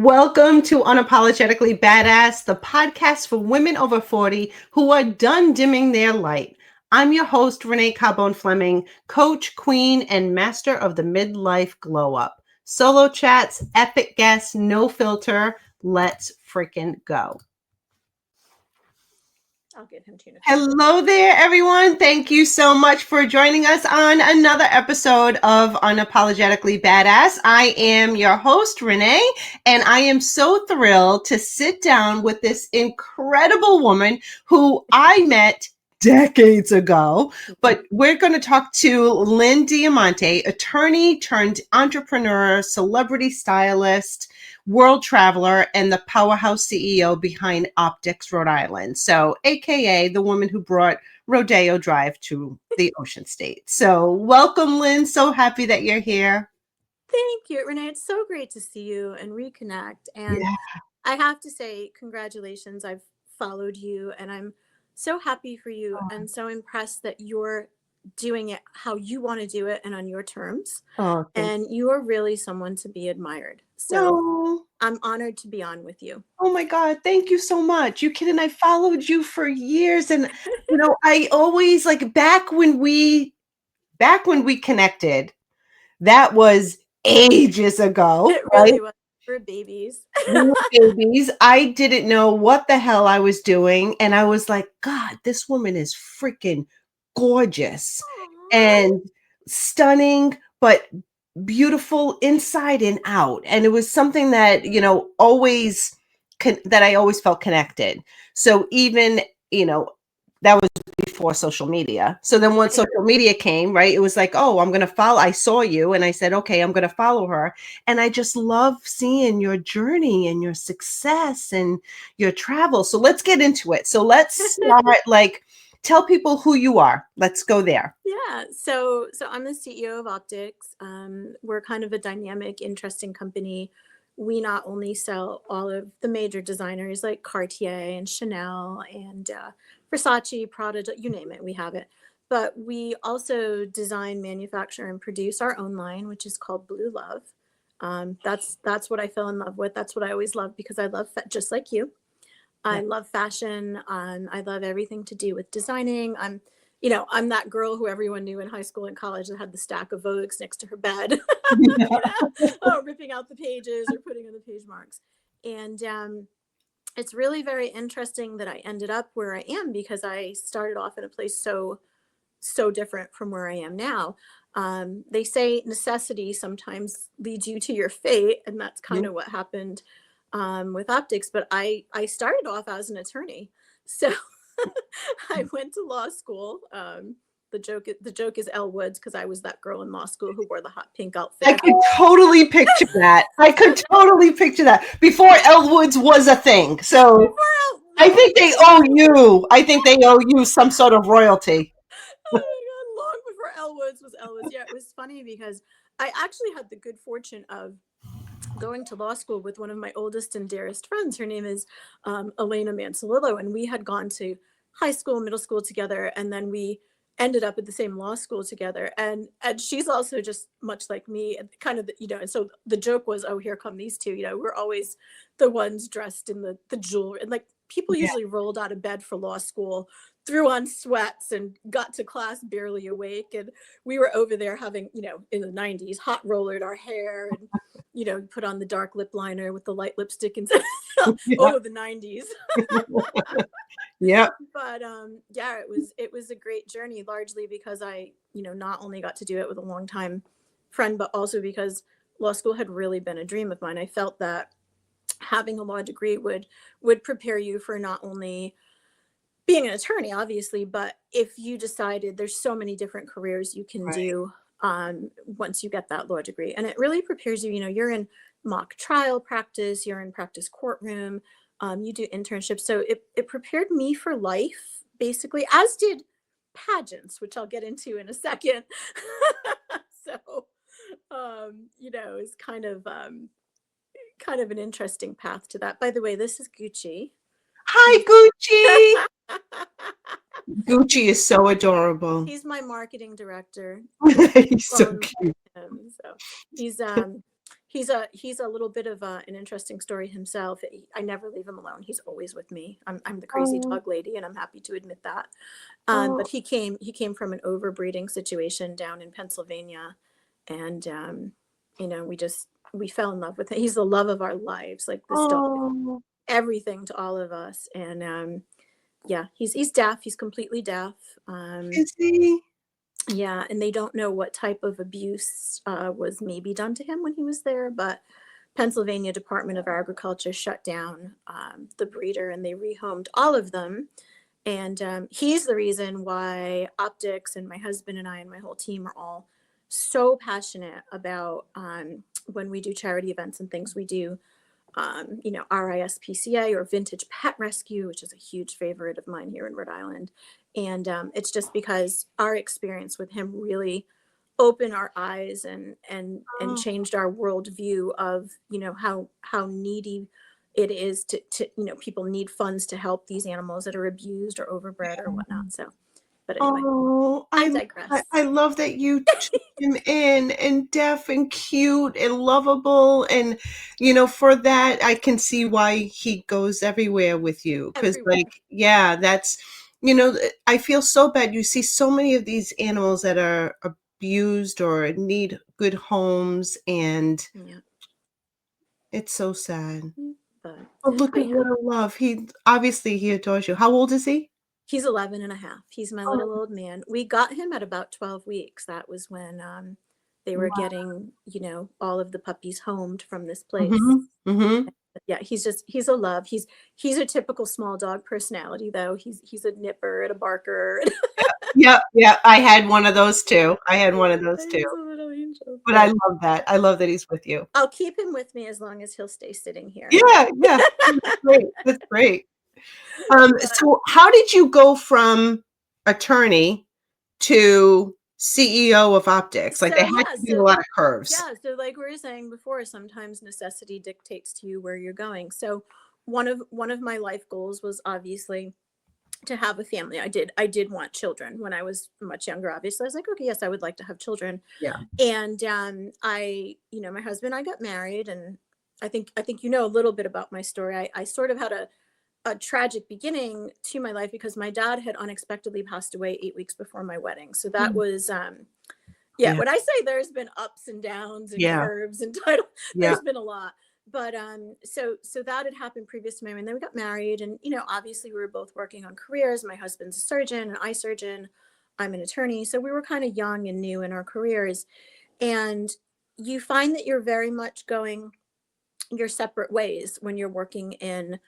Welcome to Unapologetically Badass, the podcast for women over 40 who are done dimming their light. I'm your host, Renee Fleming, coach, queen, and master of the midlife glow up. Solo chats, epic guests, no filter. Let's freaking go. I'll get him tuna. Hello there, everyone. Thank you so much for joining us on another episode of Unapologetically Badass. I am your host, Renee, and I am so thrilled to sit down with this incredible woman who I met decades ago. But we're going to talk to Lynn Diamante, attorney turned entrepreneur, celebrity stylist, world traveler, and the powerhouse CEO behind Optics, Rhode Island. So, AKA the woman who brought Rodeo Drive to the Ocean State. So welcome, Lynn. So happy that you're here. Thank you, Renee. It's so great to see you and reconnect. And I have to say, congratulations. I've followed you and I'm so happy for you and so impressed that you're doing it how you want to do it and on your terms. And you are really someone to be admired. So I'm honored to be on with you. Oh my God. Thank you so much. You kidding? I followed you for years. And, you know, I always back when we connected, that was ages ago. It really was. We're babies. I didn't know what the hell I was doing. And I was like, God, this woman is freaking gorgeous and stunning, but beautiful inside and out. And it was something that, that I always felt connected. So even, that was before social media. So then once social media came, right, it was like, oh, I'm going to follow. I saw you and I said, okay, I'm going to follow her. And I just love seeing your journey and your success and your travel. So let's get into it. So let's start, tell people who you are. Let's go there. Yeah. So I'm the CEO of Optics. We're kind of a dynamic, interesting company. We not only sell all of the major designers like Cartier and Chanel and Versace, Prada, you name it, we have it. But we also design, manufacture, and produce our own line, which is called Blue Love. That's what I fell in love with. That's what I always loved because I love just like you. I love fashion. I love everything to do with designing. I'm that girl who everyone knew in high school and college that had the stack of Vogues next to her bed, ripping out the pages or putting in the page marks. And it's really very interesting that I ended up where I am because I started off in a place so different from where I am now. They say necessity sometimes leads you to your fate, and that's kind of what happened with Optics. But I started off as an attorney, so I went to law school. The joke is Elle Woods because I was that girl in law school who wore the hot pink outfit. I could totally picture that. Before Elle Woods was a thing. So I think they owe you some sort of royalty. Oh my God, long before Elle Woods was Elle Woods. Yeah, it was funny because I actually had the good fortune of going to law school with one of my oldest and dearest friends. Her name is Elena Mansalillo, and we had gone to high school, middle school together, and then we ended up at the same law school together. And she's also just much like me, and kind of, and so the joke was, oh, here come these two. We're always the ones dressed in the jewelry, and people usually rolled out of bed for law school, threw on sweats and got to class barely awake. And we were over there having, in the 90s, hot rollered our hair and, put on the dark lip liner with the light lipstick and the 90s. Yeah. But it was a great journey, largely because I, not only got to do it with a longtime friend, but also because law school had really been a dream of mine. I felt that having a law degree would prepare you for not only being an attorney, obviously, but if you decided there's so many different careers you can do once you get that law degree. And it really prepares you, you're in mock trial practice, you're in practice courtroom, you do internships. So it prepared me for life, basically, as did pageants, which I'll get into in a second. So, it's kind of an interesting path to that. By the way, this is Gucci. Hi, Gucci. Gucci is so adorable. He's my marketing director. He's so cute. So He's a little bit of an interesting story himself. I never leave him alone. He's always with me. I'm the crazy Oh, dog lady, and I'm happy to admit that. But oh, he came from an overbreeding situation down in Pennsylvania, and we fell in love with him. He's the love of our lives. Like, this dog is oh, everything to all of us. And yeah, he's deaf. He's completely deaf. is he? Yeah, and they don't know what type of abuse was maybe done to him when he was there, but Pennsylvania Department of Agriculture shut down the breeder, and they rehomed all of them. And he's the reason why Optics and my husband and I and my whole team are all so passionate about when we do charity events and things we do, RISPCA, or Vintage Pet Rescue, which is a huge favorite of mine here in Rhode Island. And it's just because our experience with him really opened our eyes and Oh, changed our worldview of, how needy it is to people need funds to help these animals that are abused or overbred or whatnot. So, but anyway, oh, I I digress. I love that you took him in, and deaf and cute and lovable, and for that I can see why he goes everywhere with you, because Everywhere. like, yeah, that's I feel so bad. You see so many of these animals that are abused or need good homes, and Yeah. it's so sad. But Oh, look at I what a love. He adores you. How old is he? He's 11 and a half. He's my little Oh, old man. We got him at about 12 weeks. That was when they were wow. getting, all of the puppies homed from this place. Mhm. Mhm. Yeah, he's a love. He's a typical small dog personality, though. He's a nipper and a barker. Yep, yep, I had one of those too. I had one of those too. He's a little angel. But I But love that. I love that he's with you. I'll keep him with me as long as he'll stay sitting here. Yeah, yeah. That's great. That's great. But So how did you go from attorney to CEO of Optics? Like, so there had yeah, to be a lot of curves. like we were saying before, sometimes necessity dictates to you where you're going. So one of my life goals was obviously to have a family. I did want children when I was much younger. Obviously, I was like, okay, yes, I would like to have children. Yeah. And my husband and I got married, and I think a little bit about my story. I sort of had a tragic beginning to my life because my dad had unexpectedly passed away 8 weeks before my wedding. So that Mm. was yeah, Yeah. when I say there's been ups and downs and Yeah. curves and title, Yeah. there's been a lot. But so that had happened previous to me, and then we got married, and obviously we were both working on careers. My husband's a surgeon, an eye surgeon. I'm an attorney, so we were kind of young and new in our careers, and you find that you're very much going your separate ways when you're working in.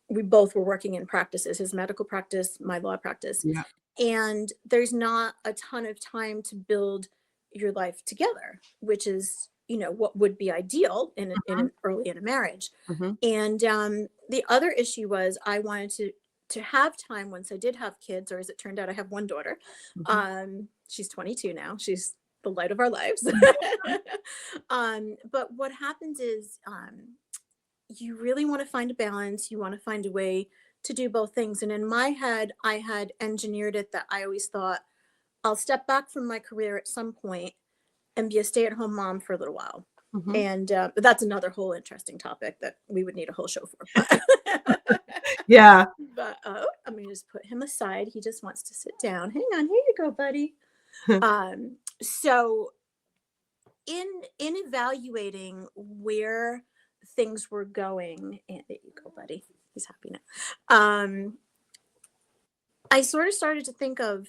We both were working in practices, his medical practice, my law practice, Yeah. and there's not a ton of time to build your life together, which is what would be ideal in Mhm. an early in a marriage. Mhm. And the other issue was I wanted to have time once I did have kids, or as it turned out, I have one daughter. Mhm. She's 22 now. She's the light of our lives. But what happens is you really want to find a balance. You want to find a way to do both things. And in my head, I had engineered it that I always thought I'll step back from my career at some point and be a stay-at-home mom for a little while. Mhm. And but that's another whole interesting topic that we would need a whole show for. But, Yeah. but I'm gonna just put him aside. He just wants to sit down. Hang on, here you go, buddy. So in evaluating where things were going, and there you go, buddy. He's happy now. I sort of started to think of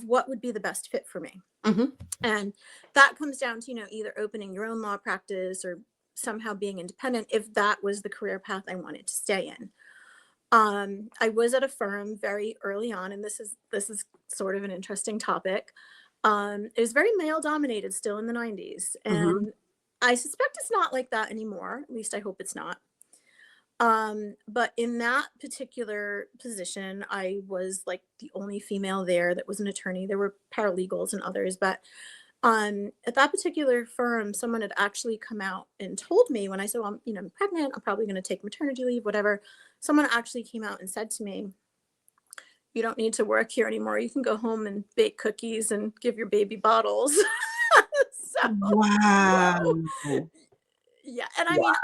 what would be the best fit for me. Mhm. And that comes down to, either opening your own law practice or somehow being independent if that was the career path I wanted to stay in. I was at a firm very early on, and this is sort of an interesting topic. It was very male dominated still in the 90s. Mhm. And I suspect it's not like that anymore. At least I hope it's not. But in that particular position, I was like the only female there that was an attorney. There were paralegals and others, but at that particular firm, someone had actually come out and told me when I said, well, I'm pregnant, I'm probably going to take maternity leave, whatever. Someone actually came out and said to me, you don't need to work here anymore. You can go home and bake cookies and give your baby bottles. So, Wow. whoa. Yeah, and I Yeah. mean,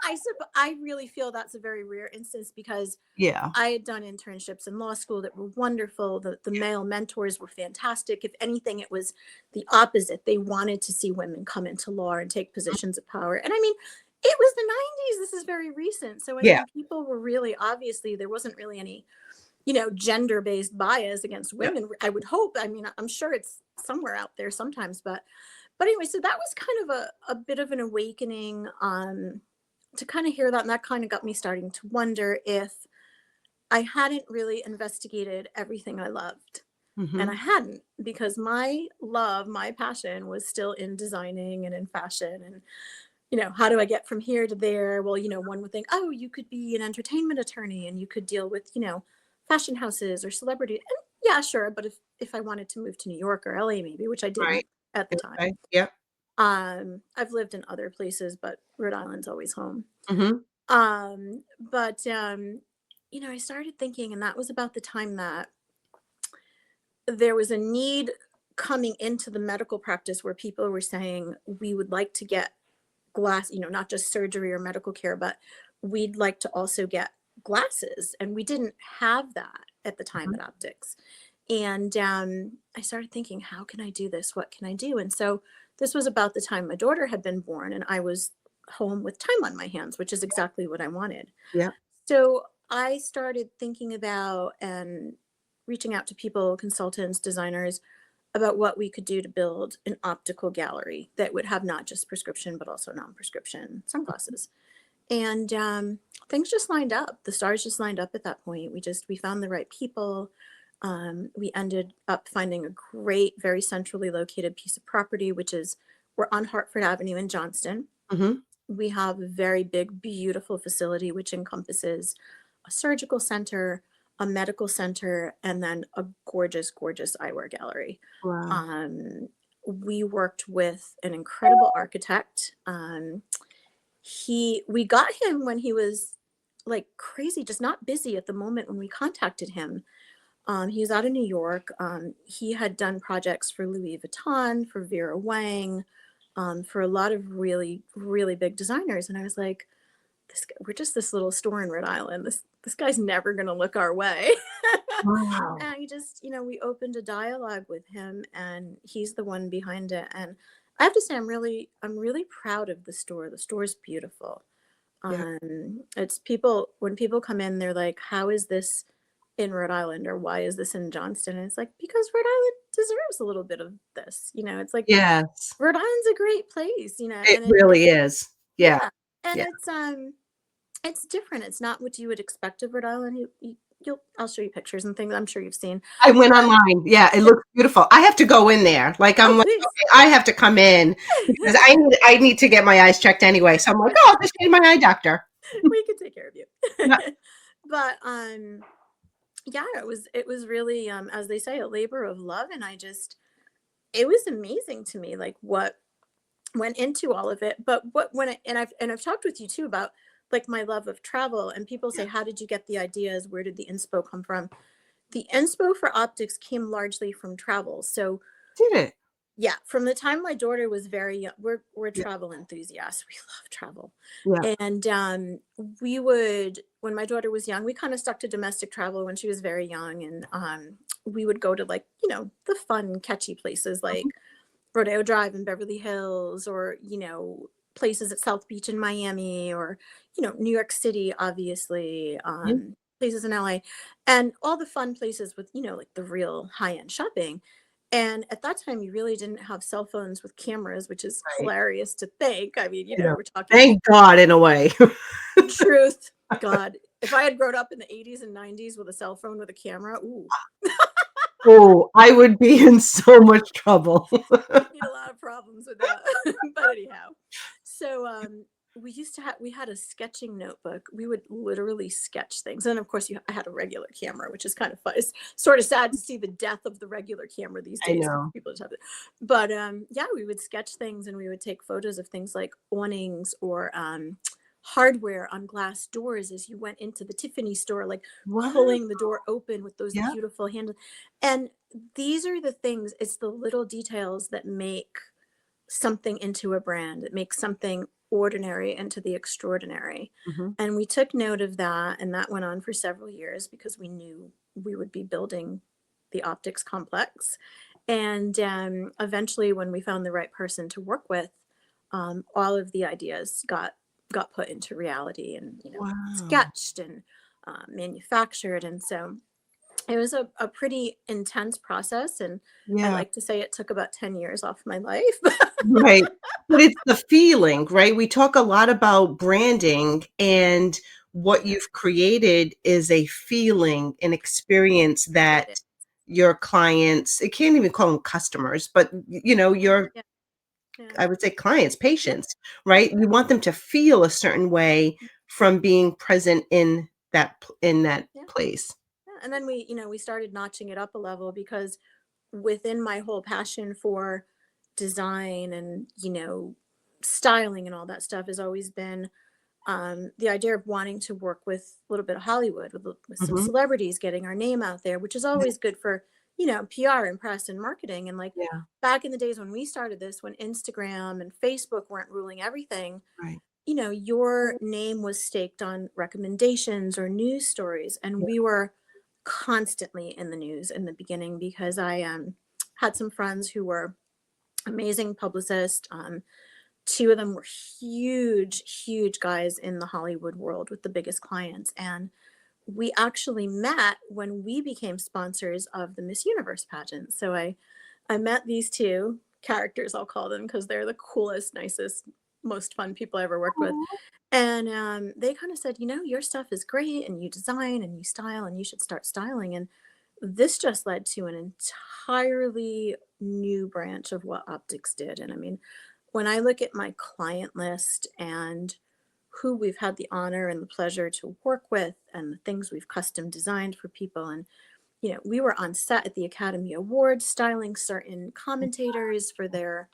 I really feel that's a very rare instance because Yeah. I had done internships in law school that were wonderful. The male mentors were fantastic. If anything, it was the opposite. They wanted to see women come into law and take positions of power. And I mean, it was the 90s. This is very recent. So I Yeah. mean, people were really, obviously there wasn't really any, gender-based bias against Yeah. women. I would hope. I mean, I'm sure it's somewhere out there sometimes, but anyway, so that was kind of a bit of an awakening to kind of hear that. And that kind of got me starting to wonder if I hadn't really investigated everything I loved. And I Hmm. hadn't, because my love, my passion was still in designing and in fashion. And, how do I get from here to there? Well, one would think, oh, you could be an entertainment attorney and you could deal with, fashion houses or celebrity. And yeah, sure. But if I wanted to move to New York or LA, maybe, which I Right. didn't at the time. Okay. Yep. I've lived in other places, but Rhode Island's always home. Hmm. But I started thinking, and that was about the time that there was a need coming into the medical practice where people were saying, we would like to get glass, not just surgery or medical care, but we'd like to also get glasses. And we didn't have that at the time Hmm. at Optics. And I started thinking, how can I do this? What can I do? And so this was about the time my daughter had been born, and I was home with time on my hands, which is exactly what I wanted. Yeah. So I started thinking about and reaching out to people, consultants, designers, about what we could do to build an optical gallery that would have not just prescription, but also non prescription sunglasses. And things just lined up. The stars just lined up at that point. We found the right people. We ended up finding a great, very centrally located piece of property, which is we're on Hartford Avenue in Johnston. Hmm. We have a very big, beautiful facility, which encompasses a surgical center, a medical center, and then a gorgeous, gorgeous eyewear gallery. Wow. Um, we worked with an incredible architect. We got him when he was like crazy, just not busy at the moment when we contacted him. He was out of New York. He had done projects for Louis Vuitton, for Vera Wang, for a lot of really, really big designers. And I was like, we're just this little store in Rhode Island. This guy's never gonna look our way. Wow. And I just, we opened a dialogue with him, and he's the one behind it. And I have to say, I'm really proud of the store. The store is beautiful. Yeah. It's people when people come in, they're like, "How is this in Rhode Island?" or "Why is this in Johnston?" And it's like, because Rhode Island deserves a little bit of this. It's like Yes. Rhode Island's a great place, It and really is. Yeah. yeah, and Yeah. it's different. It's not what you would expect of Rhode Island. I'll show you pictures and things I'm sure you've seen, I went but online. Yeah, it it, looks beautiful. I have to go in there. Like oh, I'm like, please. okay, I have to come in because I need to get my eyes checked anyway. So I'm like, oh, I'll just see my eye doctor. We can take care of you. Yeah. But yeah, it was really, as they say, a labor of love. And it was amazing to me, like what went into all of it. But what when I, and I've talked with you too about like my love of travel, and people say, how did you get the ideas? Where did the inspo come from? The inspo for optics came largely from travel. So Did it? yeah, from the time my daughter was very young, we're Yeah. travel enthusiasts. We love travel. Yeah. And we would, when my daughter was young, we kind of stuck to domestic travel when she was very young. And we would go to, like, the fun, catchy places Mhm. like Rodeo Drive in Beverly Hills, or, places at South Beach in Miami, or, New York City, obviously, Yeah. places in LA, and all the fun places with, like the real high end shopping. And at that time, you really didn't have cell phones with cameras, which is Right. hilarious to think. I mean, I know. we're talking Thank God, in a way. truth. God, if I had grown up in the 80s and 90s with a cell phone with a camera, ooh, Oh, I would be in so much trouble. we'd need a lot of problems with that. But anyhow, so we had a sketching notebook. We would literally sketch things, and of course, I had a regular camera, which is kind of fun. It's sort of sad to see the death of the regular camera these I days. know. People just have it, but yeah, we would sketch things, and we would take photos of things like awnings, or hardware on glass doors as you went into the Tiffany store, like Wow. pulling the door open with those Yeah. beautiful handles. And these are the things, it's the little details that make something into a brand. It makes something ordinary into the extraordinary. Mm-hmm. And we took note of that, and that went on for several years because we knew we would be building the optics complex. And eventually, when we found the right person to work with, all of the ideas got put into reality and Wow. sketched and manufactured. And so it was a pretty intense process, and I Yeah. like to say it took about 10 years off my life. Right. But it's the feeling, right? We talk a lot about branding, and what Yeah, you've created is a feeling, an experience it is. that your clients, it can't even call them customers, but your, Yeah, yeah, I would say clients, yeah, patients, yeah, right? You want them to feel a certain way from being present in that yeah, place. yeah. And then we started notching it up a level because within my whole passion for design and styling and all that stuff has always been the idea of wanting to work with a little bit of Hollywood, with some Mhm. celebrities, getting our name out there, which is Yeah, always good for PR and press and marketing. And like yeah, back in the days when we started this, when Instagram and Facebook weren't ruling everything, right. your name was staked on recommendations or news stories, and Yeah. we were constantly in the news in the beginning because I had some friends who were amazing publicists. Two of them were huge, huge guys in the Hollywood world with the biggest clients. And we actually met when we became sponsors of the Miss Universe pageant. So I met these two characters, I'll call them, because they're the coolest, nicest, most fun people I ever worked with. Aw. And they kind of said, your stuff is great and you design and you style and you should start styling. And this just led to an entirely new branch of what optics did. And I mean, when I look at my client list and who we've had the honor and the pleasure to work with and the things we've custom designed for people, and we were on set at the Academy Awards styling certain commentators for their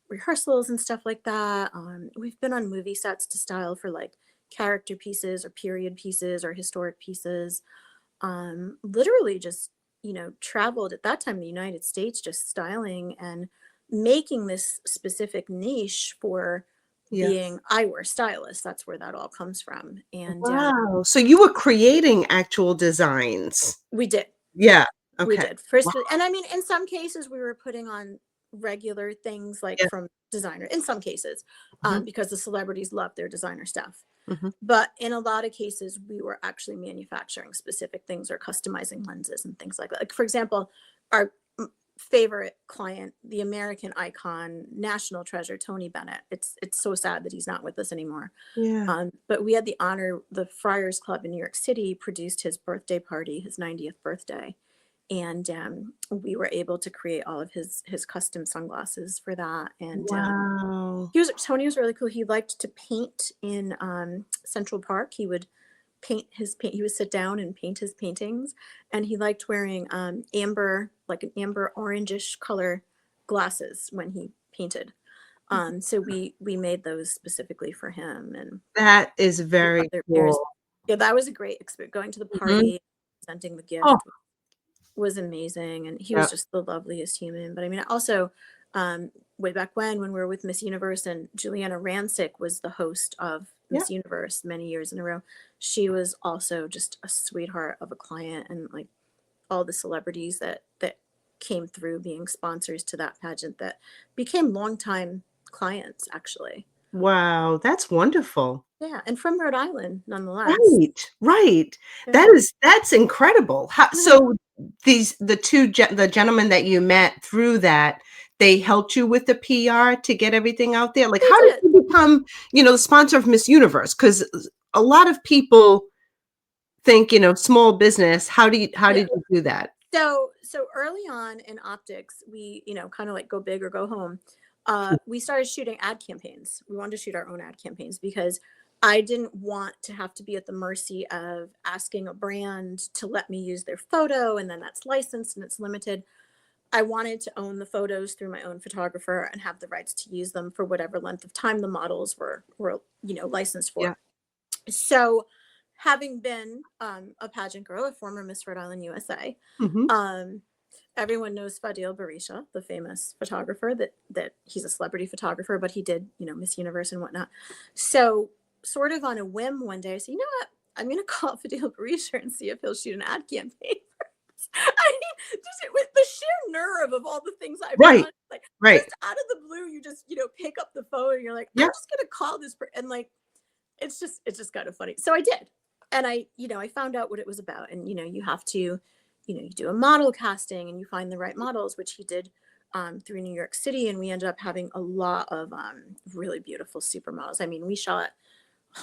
rehearsals and stuff like that. We've been on movie sets to style for like character pieces or period pieces or historic pieces. Literally just traveled at that time in the United States just styling and making this specific niche for Yes. being eyewear stylist. That's where that all comes from. And Wow. So you were creating actual designs. we did. Yeah. We Okay. did first, Wow. and I mean, in some cases, we were putting on regular things like Yeah. from designer. In some cases, Mhm, because the celebrities love their designer stuff. mhm. But in a lot of cases, we were actually manufacturing specific things or customizing lenses and things like that. Like for example, our favorite client, the American icon, national treasure, Tony Bennett. It's so sad that he's not with us anymore. Yeah. But we had the honor. The Friars Club in New York City produced his birthday party, his 90th birthday, and we were able to create all of his custom sunglasses for that. And Wow. Tony was really cool. He liked to paint in Central Park. He would he would sit down and paint his paintings, and he liked wearing amber, like an amber orangish color glasses when he painted. So we made those specifically for him, and That is the very other cool. pairs. Yeah, that was a great experience. Going to the Mhm. party, presenting the Oh, gift was amazing, and he yeah. was just the loveliest human. But I mean, also, way back when we were with Miss Universe and Juliana Rancic was the host of Yeah. Miss Universe many years in a row, she was also just a sweetheart of a client, and like all the celebrities that came through being sponsors to that pageant that became longtime clients, actually. Wow, that's wonderful. Yeah, and from Rhode Island, nonetheless. Right, right. Yeah, That's incredible. How yeah, so the gentlemen that you met through that, they helped you with the PR to get everything out there? Like, they how did did. you become, the sponsor of Miss Universe? Because a lot of people think, small business. How Yeah. did you do that? So early on in optics, we, kind of like go big or go home. We started shooting ad campaigns. We wanted to shoot our own ad campaigns because I didn't want to have to be at the mercy of asking a brand to let me use their photo and then that's licensed and it's limited. I wanted to own the photos through my own photographer and have the rights to use them for whatever length of time the models were licensed Yeah. for. So, having been a pageant girl, a former Miss Rhode Island USA, Mhm. um, everyone knows Fadil Barisha, the famous photographer, that he's a celebrity photographer, but he did, Miss Universe and whatnot. So sort of on a whim one day, I said, you know what? I'm going to call Fadil Barisha and see if he'll shoot an ad campaign. I mean, just with the sheer nerve of all the things I've Right. done, like Right. just out of the blue, you just, pick up the phone and you're like, I'm Yeah. just going to call this and like, it's just kind of funny. So I did. And I found out what it was about. And, you have to, you do a model casting and you find the right models, which he did through New York City. And we ended up having a lot of really beautiful supermodels. I mean, we shot,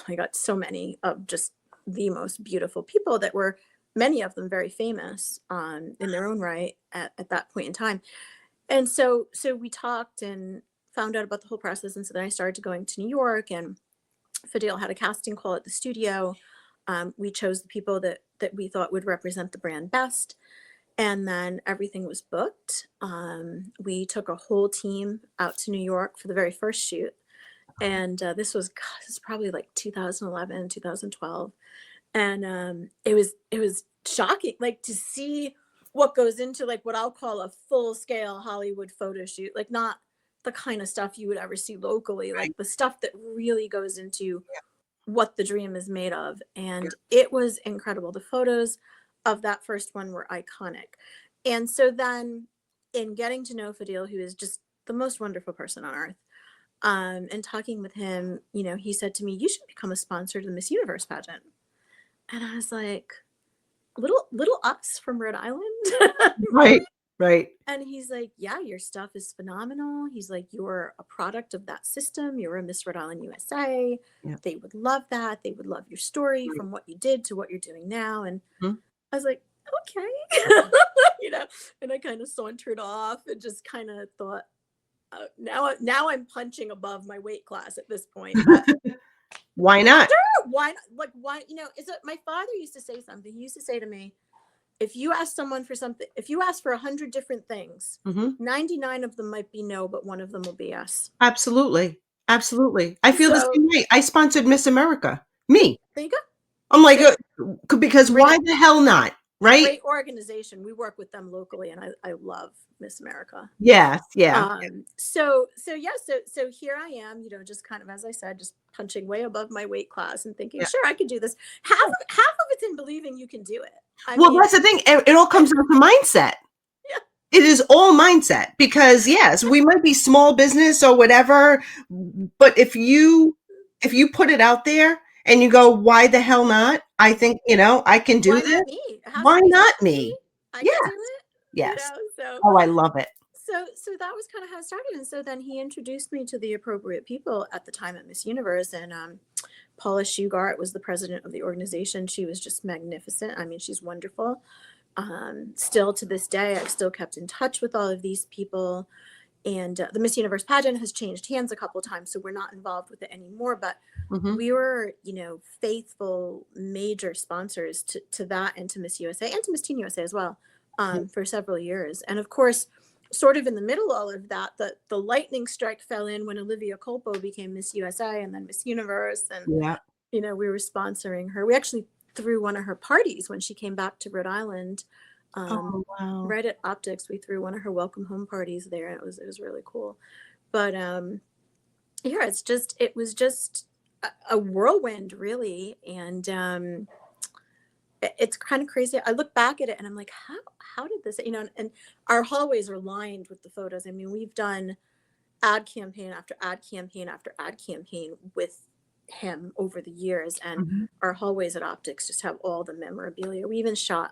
I got so many of just the most beautiful people that were, many of them very famous in their own right at that point in time. And so we talked and found out about the whole process. And so then I started going to New York, and Fadil had a casting call at the studio. We chose the people that we thought would represent the brand best. And then everything was booked. We took a whole team out to New York for the very first shoot. And this was probably like 2011, 2012. And it was shocking, like to see what goes into like what I'll call a full scale Hollywood photo shoot, like not the kind of stuff you would ever see locally, like the stuff that really goes into what the dream is made of. And it was incredible. The photos of that first one were iconic. And so then in getting to know Fadil, who is just the most wonderful person on earth, and talking with him, he said to me, you should become a sponsor to the Miss Universe pageant. And I was like, little us from Rhode Island. Right. Right. And he's like, yeah, your stuff is phenomenal. He's like, you're a product of that system. You're a Miss Rhode Island USA. Yeah. They would love that. They would love your story from what you did to what you're doing now. And I was like, okay, and I kind of sauntered off and just kind of thought, now I'm punching above my weight class at this point. Why not? Sure, why not? Like, why, my father used to say something. He used to say to me, if you ask someone for something, if you ask for 100 different things, 99 of them might be no, but one of them will be yes. Absolutely. Absolutely. I feel the same way. I sponsored Miss America. Me. There you go. I'm like, because why the hell not? Right? Great organization. We work with them locally, and I love Miss America. Yes. Yeah. So here I am, just kind of, as I said, just punching way above my weight class and thinking, sure, I could do this. Half of it's in believing you can do it. That's the thing. It all comes down to mindset. Yeah. It is all mindset, because yes, we might be small business or whatever, but if you put it out there and you go, why the hell not? I think, I can do this. Why not me? I can do it. Yes. Oh, I love it. So that was kind of how it started. And so then he introduced me to the appropriate people at the time at Miss Universe. And Paula Shugart was the president of the organization. She was just magnificent. I mean, she's wonderful. Still to this day, I've still kept in touch with all of these people. And the Miss Universe pageant has changed hands a couple of times, so we're not involved with it anymore. But we were, faithful major sponsors to that, and to Miss USA and to Miss Teen USA as well, for several years. And of course, sort of in the middle of all of that, the lightning strike fell in when Olivia Culpo became Miss USA and then Miss Universe. And, we were sponsoring her. We actually threw one of her parties when she came back to Rhode Island. Right at Optics, we threw one of her welcome home parties there, and it was really cool. But it was just a whirlwind, really. And it's kind of crazy. I look back at it and I'm like, how did this, and our hallways are lined with the photos. I mean, we've done ad campaign after ad campaign after ad campaign with him over the years, and our hallways at Optics just have all the memorabilia. We even shot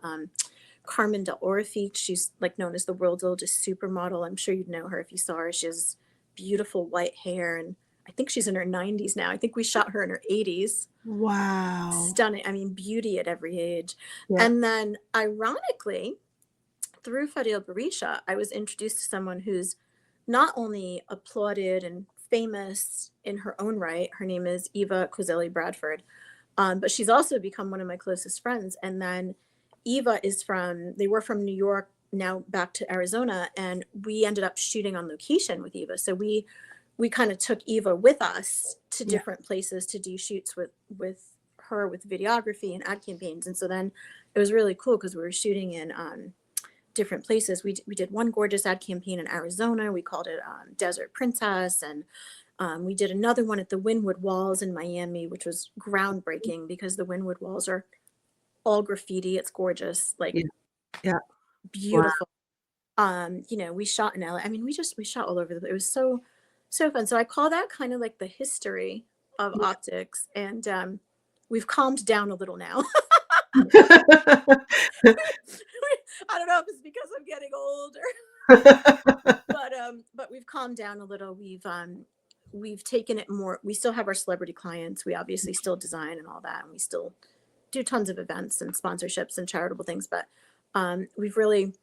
Carmen Del Orifite. She's like known as the world's oldest supermodel. I'm sure you'd know her if you saw her. She has beautiful white hair, and I think she's in her 90s now. I think we shot her in her 80s. Wow. Stunning. I mean, beauty at every age. Yeah. And then ironically, through Fadil Barisha, I was introduced to someone who's not only applauded and famous in her own right. Her name is Eva Coselli Bradford, but she's also become one of my closest friends. And then Eva they were from New York, now back to Arizona, and we ended up shooting on location with Eva. So we kind of took Eva with us to different places to do shoots with her, with videography and ad campaigns. And so then it was really cool because we were shooting in different places. We did one gorgeous ad campaign in Arizona. We called it Desert Princess. And we did another one at the Wynwood Walls in Miami, which was groundbreaking because the Wynwood Walls are all graffiti. It's gorgeous, like Yeah. Yeah. Wow. beautiful. We shot in LA. I mean, we shot all over it was so fun. So I call that kind of like the history of Yeah. optics. And we've calmed down a little now. I don't know if it's because I'm getting older, but we've calmed down a little. We've taken it more. We still have our celebrity clients. We obviously still design and all that, and we still do tons of events and sponsorships and charitable things. But we've really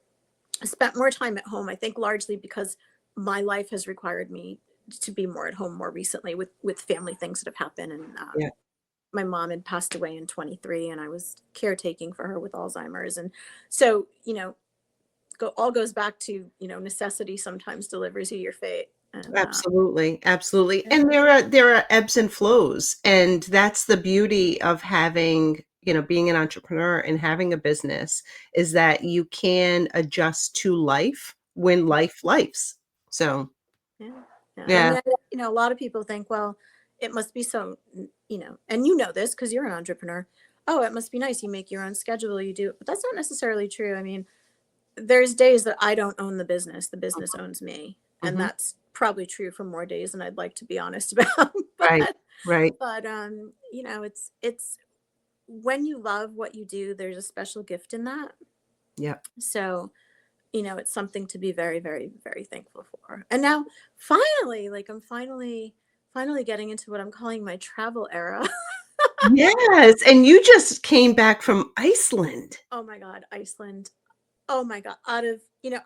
spent more time at home. I think largely because my life has required me to be more at home more recently with family things that have happened. And Yeah. my mom had passed away in 23, and I was caretaking for her with Alzheimer's. And so, all goes back to, necessity sometimes delivers you your fate. And Absolutely. Absolutely. yeah. And there are ebbs and flows. And that's the beauty of having, being an entrepreneur and having a business, is that you can adjust to life when life lifes. So, Yeah. Yeah. And I yeah. mean, a lot of people think, well, it must be so, and you know this because you're an entrepreneur. Oh, it must be nice. You make your own schedule, you do it. But that's not necessarily true. I mean, there's days that I don't own the business owns me. And Mhm. that's probably true for more days than I'd like to be honest about. Right. but Right. but it's when you love what you do, there's a special gift in that. Yeah. So, it's something to be very, very, very thankful for. And now finally, like I'm finally getting into what I'm calling my travel era. Yes. And you just came back from Iceland. Oh my God, Iceland. Oh my God. Out of,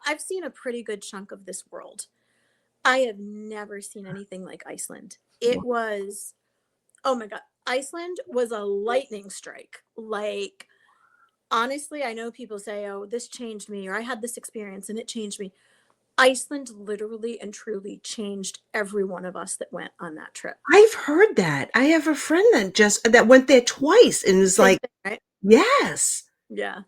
I've seen a pretty good chunk of this world. I have never seen anything like Iceland. It was, oh my God, Iceland was a lightning strike. Like, honestly, I know people say, oh, this changed me, or I had this experience and it changed me. Iceland literally and truly changed every one of us that went on that trip. I've heard that. I have a friend that went there twice and is Same like, thing, right? yes. Yeah.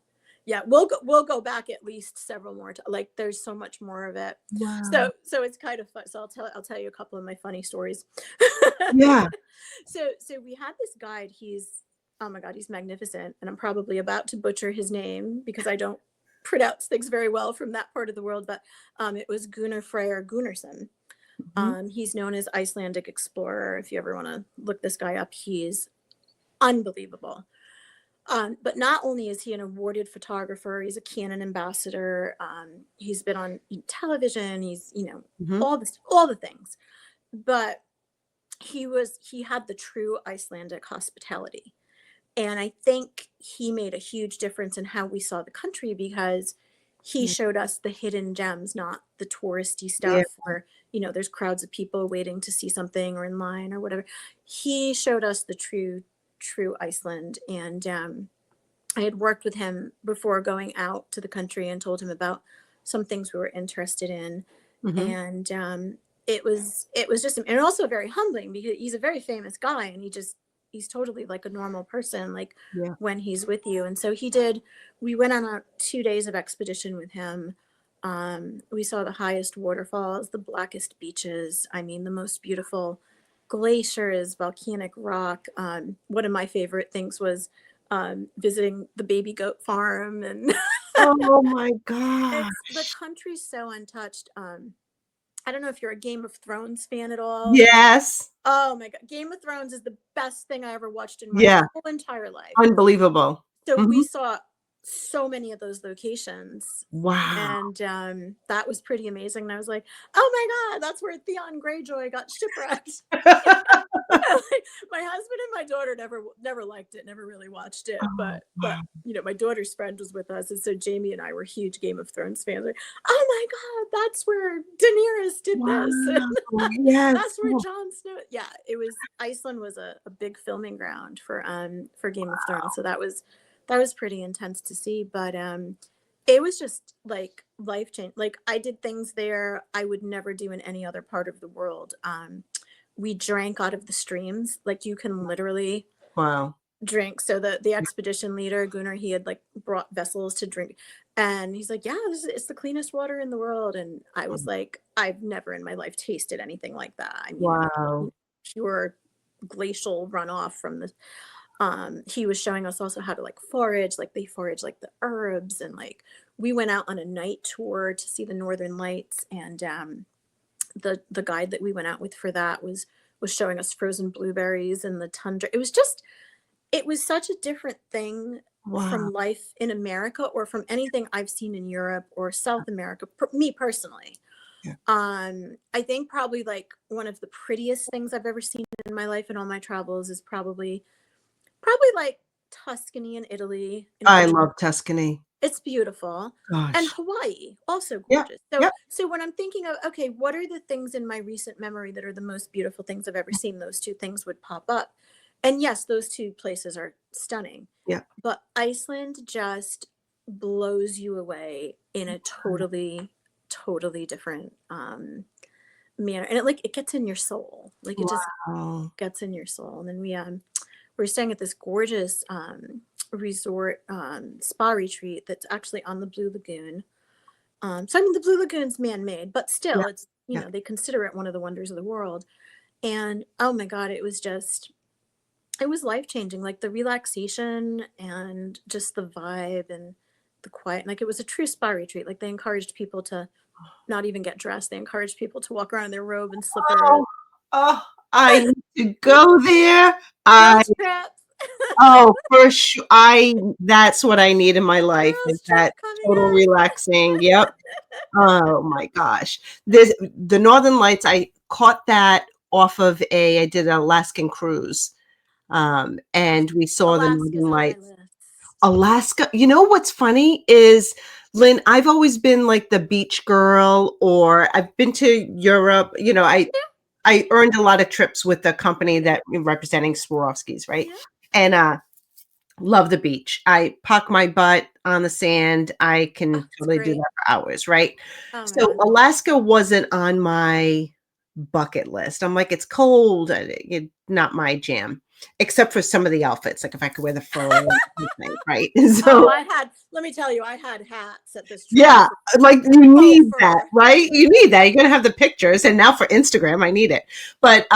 Yeah, we'll go back at least several more times. Like there's so much more of it. Wow. So it's kind of fun. So I'll tell you a couple of my funny stories. Yeah. So we had this guide. He's, oh my God, he's magnificent. And I'm probably about to butcher his name because I don't pronounce things very well from that part of the world. But it was Gunnar Freyr Gunnarsson. Mhm. He's known as Icelandic explorer. If you ever want to look this guy up, he's unbelievable. But not only is he an awarded photographer, he's a Canon ambassador. He's been on television. He's, Mhm. all the things. But he had the true Icelandic hospitality. And I think he made a huge difference in how we saw the country because he Yeah. showed us the hidden gems, not the touristy Yeah. stuff where, there's crowds of people waiting to see something or in line or whatever. He showed us the true Iceland. And I had worked with him before going out to the country and told him about some things we were interested in. Mhm. And it was just, and also very humbling because he's a very famous guy and he's totally like a normal person, like Yeah. when he's with you. And so we went on 2 days of expedition with him. We saw the highest waterfalls, the blackest beaches. I mean, the most beautiful glaciers, volcanic rock. One of my favorite things was visiting the baby goat farm. And Oh my god. the country's so untouched. I don't know if you're a Game of Thrones fan at all. Yes. Oh my God. Game of Thrones is the best thing I ever watched in my Yeah. whole entire life. Unbelievable. So we Mhm. saw so many of those locations. Wow. And that was pretty amazing. And I was like, oh my God, that's where Theon Greyjoy got shipwrecked. My husband and my daughter never liked it, never really watched it. Oh, But wow. my daughter's friend was with us, and so Jamie and I were huge Game of Thrones fans. Like, oh my God, that's where Daenerys did this. And Wow. Yes. that's where Jon Snow. Yeah, Iceland was a big filming ground for Game of Thrones. So that was pretty intense to see. But it was just like life change. Like I did things there I would never do in any other part of the world. We drank out of the streams. Like you can literally Wow. drink. So the expedition leader Gunnar, he had like brought vessels to drink. And he's like, yeah, it's the cleanest water in the world. And I was like, I've never in my life tasted anything like that. I mean, it was Wow. pure glacial runoff from the he was showing us also how to like forage, like they forage like the herbs, and like we went out on a night tour to see the northern lights. And the guide that we went out with for that was showing us frozen blueberries in the tundra. It was such a different thing Wow. from life in America or from anything I've seen in Europe or South America, me personally. Yeah. I think probably like one of the prettiest things I've ever seen in my life in all my travels is probably like Tuscany in Italy. I love Tuscany. It's beautiful. And Gosh. Hawaii, also Yeah. gorgeous. So Yeah. so when I'm thinking of, okay, what are the things in my recent memory that are the most beautiful things I've ever seen, those two things would pop up. And yes, those two places are stunning. Yeah. But Iceland just blows you away in a totally different manner. And it gets in your soul. Like it just Wow. gets in your soul. And then we're staying at this gorgeous resort spa retreat that's actually on the Blue Lagoon. So I mean, the Blue Lagoon's man-made, but still, Yeah. it's Yeah. they consider it one of the wonders of the world. And oh my God, it was life-changing. Like the relaxation and just the vibe and the quiet. Like it was a true spa retreat. Like they encouraged people to not even get dressed. They encouraged people to walk around in their robe and slippers. Oh, oh, I need to go there. I Girls trip. Oh, for sure. That's what I need in my life is Girls trip that coming total up. relaxing. Yep. Oh my gosh. The Northern Lights, I caught that off of I did an Alaskan cruise. And we saw the Alaska's Northern on my Lights. list. Alaska, you know what's funny is, Lynn, I've always been like the beach girl, or I've been to Europe. I earned a lot of trips with the company that representing Swarovskis, right? Yeah. And love the beach. I park my butt on the sand. I Oh, can it's totally do great. that for hours, right? Oh my So God. Alaska wasn't on my bucket list. I'm like, it's cold. Not my jam, except for some of the outfits. Like if I could wear the fur, and everything, right? Oh, So let me tell you, I had hats at this trip yeah, for like you faux need that, fur. right? You need that. You're gonna have the pictures, and now for Instagram, I need it. But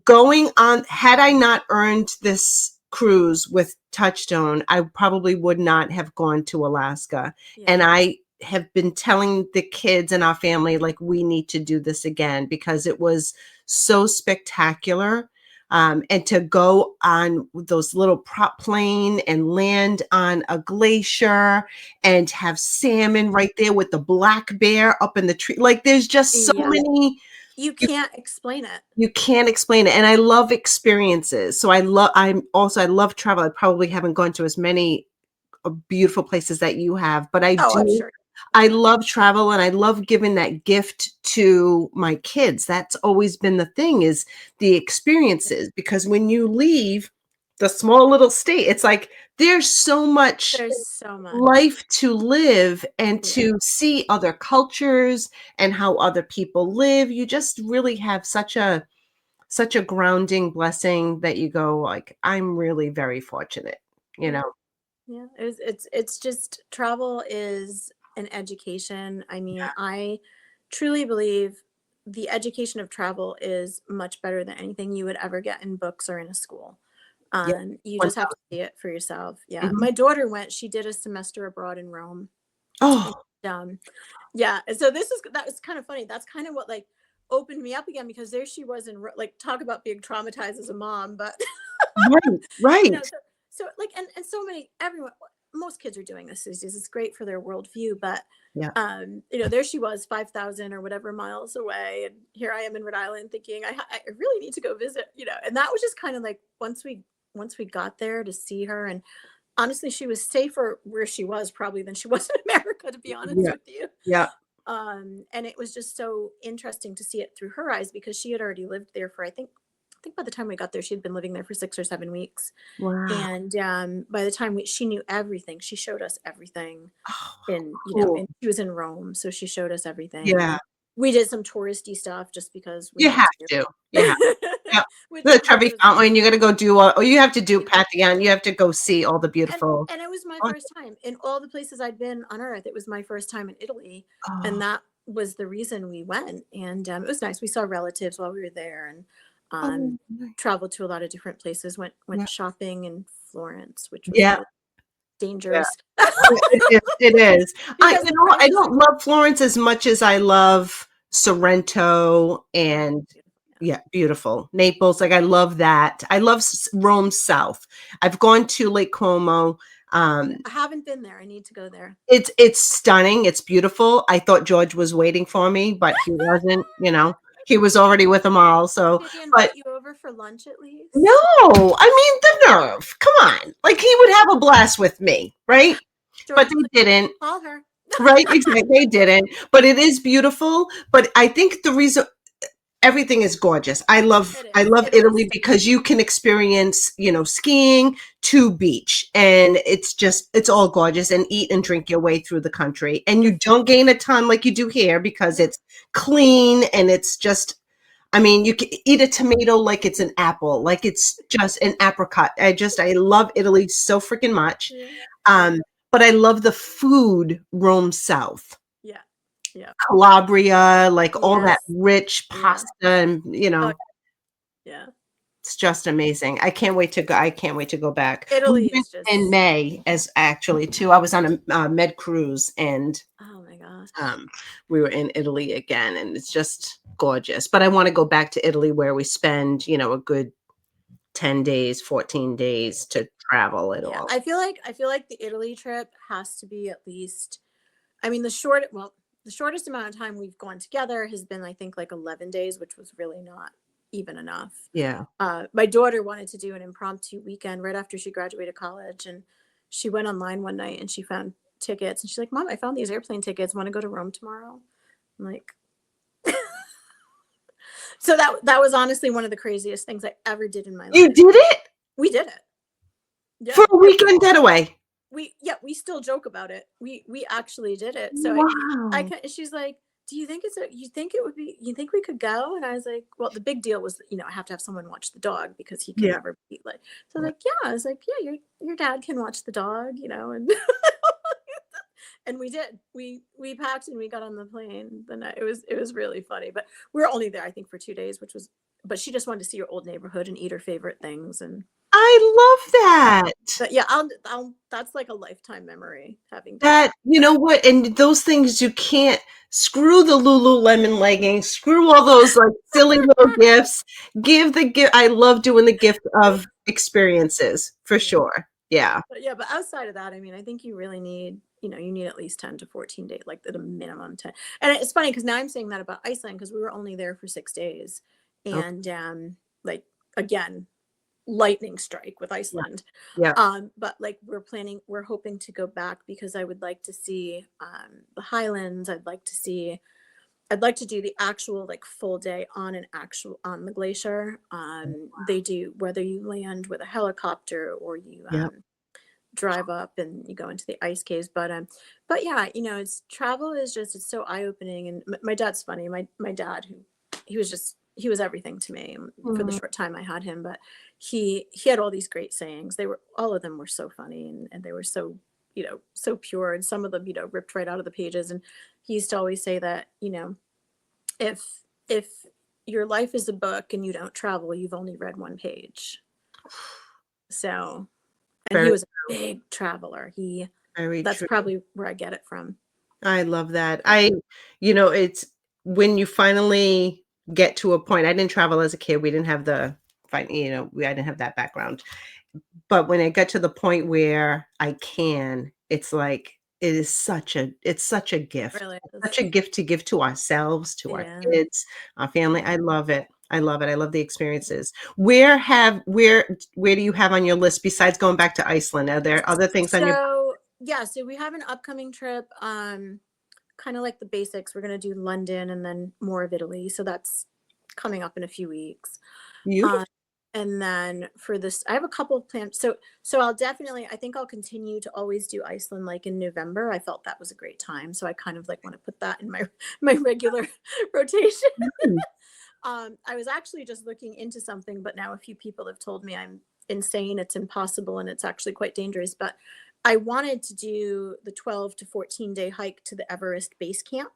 going on, had I not earned this cruise with Touchstone, I probably would not have gone to Alaska. Yeah. And I have been telling the kids in our family, like, we need to do this again because it was so spectacular. And to go on those little prop plane and land on a glacier and have salmon right there with the black bear up in the tree. Like there's just so Yeah. many, You can't explain it. you can't explain it. And I love experiences. So I love travel. I probably haven't gone to as many beautiful places that you have, but Oh, I'm sure. I love travel and I love giving that gift to my kids. That's always been the thing is the experiences, because when you leave the small little state, it's like there's so much There's so much. life to live and Yeah. to see other cultures and how other people live. You just really have such a grounding blessing that you go like, I'm really very fortunate, you Yeah. know. Yeah. It's just travel is an education. I mean, I truly believe the education of travel is much better than anything you would ever get in books or in a school. Yeah. You just have to 1000. see it for yourself. Yeah. Mhm. My daughter she did a semester abroad in Rome. And, Oh, yeah. And so that was kind of funny. That's kind of what like opened me up again, because there she was like talk about being traumatized as a mom, but right, right. like and so many everyone most kids are doing this these days. It's great for their worldview, but Yeah. there she was 5,000 or whatever miles away, and here I am in Rhode Island thinking I really need to go visit, and that was just kind of like once we got there to see her. And honestly, she was safer where she was probably than she was in America, to be honest Yeah. with you. Yeah. And it was just so interesting to see it through her eyes, because she had already lived there for I think by the time we got there, she'd been living there for 6 or 7 weeks. Wow. And by the time she knew everything, she showed us everything. Oh, And cool. she was in Rome, so she showed us everything. And Yeah. then we did some touristy stuff just because we You had have to. You have to. Yep. The which Trevi was Fountain, you gotta go do all, or you have to do Pantheon, you have to go see all the beautiful. and it was my Oh, first time in all the places I'd been on earth. It was my first time in Italy, and oh, that was the reason we went. And it was nice. We saw relatives while we were there, and oh, traveled to a lot of different places. yeah, Went shopping in Florence, which was yeah, really yeah. dangerous. It is, it is. Because You the know, I prices don't love Florence as much as I love Sorrento are and beautiful. yeah, beautiful. Naples, like I love that. I love Rome South. I've gone to Lake Como. Yeah, Um, I haven't been there. I need to go there. it's stunning. It's beautiful. I thought George was waiting for me, but he wasn't, you know. He was already with them all. So, Did he but invite you over for lunch at no, least? I mean the nerve. Come on. Like he would have a blast with me, right? But George is like, they didn't. call her. Right, exactly. They didn't. But it is beautiful. But I think the reason everything is gorgeous. It I is. love Italy's Italy stunning. because you can experience, you know, skiing to beach and it's all gorgeous and eat and drink your way through the country. And The you don't gain a ton like you do here because no, it's clean and it's just I mean, you can eat a tomato like it's an apple, like it's just an apricot. I love Italy so freaking much. yeah, yeah, Um, but I love the food roam south. yeah, yeah. Calabria, like all that Yes, rich yeah. pasta and, you Oh, know, yeah. it's just amazing. I can't wait to go. I can't wait to go back. We Italy went is in just. May as actually too. I was on a med cruise and Oh my gosh. um, we were in Italy again, and it's just gorgeous. But I want to go back to Italy where we spend, you know, a good 10 days, 14 days to travel it Yeah, all. I feel like the Italy trip has to be at least. I mean, the shortest amount of time we've gone together has been, I think, like 11 days, which was really not even enough. Yeah. My daughter wanted to do an impromptu weekend right after she graduated college, and she went online one night and she found tickets, and she's like, "Mom, I found these airplane tickets. Want to go to Rome tomorrow?" I'm like, so that was honestly one of the craziest things I ever did in my You life. did it We did it. Yeah, for a weekend getaway. we still joke about it. We actually did it. So Wow. she's like, "Do you think you think it would be, you think we could go?" And I was like, "Well, the big deal was, I have to have someone watch the dog because he can Yeah. never be like." So I was like, "Yeah." I was like, "Yeah, your dad can watch the dog, and and we did. We packed and we got on the plane the night. It was really funny, but we were only there, I think, for 2 days, which was, but she just wanted to see your old neighborhood and eat her favorite things. And I love that. but yeah, I'll that's like a lifetime memory having done That you know what? And those things you can't screw the Lululemon leggings, screw all those like silly little gifts. Give the gift. I love doing the gift of experiences for that. sure. Yeah. But yeah, but outside of that, I mean, I think you really need, you need at least 10 to 14 days, like at a minimum 10. And it's funny because now I'm saying that about Iceland because we were only there for 6 days. Okay. And like again, lightning strike with Yeah. Iceland. Yeah. But like we're hoping to go back because I would like to see the Highlands. I'd like to do the actual like full day on the glacier. They do, whether you land with a helicopter or you Yeah. drive up and you go into the ice caves. But yeah, it's travel is just, it's so eye-opening. And my dad's funny. My dad, who he was everything to me for the Mm, short time I had him, but he had all these great sayings. All of them were so funny, and they were so, so pure, and some of them, ripped right out of the pages. And he used to always say that, if your life is a book and you don't travel, you've only read one page. So, and he very, was a big traveler. very That's true. probably where I get it from. I love that. Yeah. You know, it's when you finally get to a point. I didn't travel as a kid. We didn't have I didn't have that background. But when I get to the point where I can, it's like it's such a gift. Really It's is. such a gift to give to ourselves, to our Yeah. kids, our family. Yeah. I love it. I love it. I love the experiences. Where do you have on your list besides going back to Iceland? Are there other things on your So yeah, so we have an upcoming trip, kind of like the basics. We're gonna do London and then more of Italy. So that's coming up in a few weeks. beautiful? Um, and then for this, I have a couple of plans. So I think I'll continue to always do Iceland like in November. I felt that was a great time. So I kind of like want to put that in my regular rotation. I was actually just looking into something, but now a few people have told me I'm insane, it's impossible, and it's actually quite dangerous. But I wanted to do the 12 to 14-day hike to the Everest Base Camp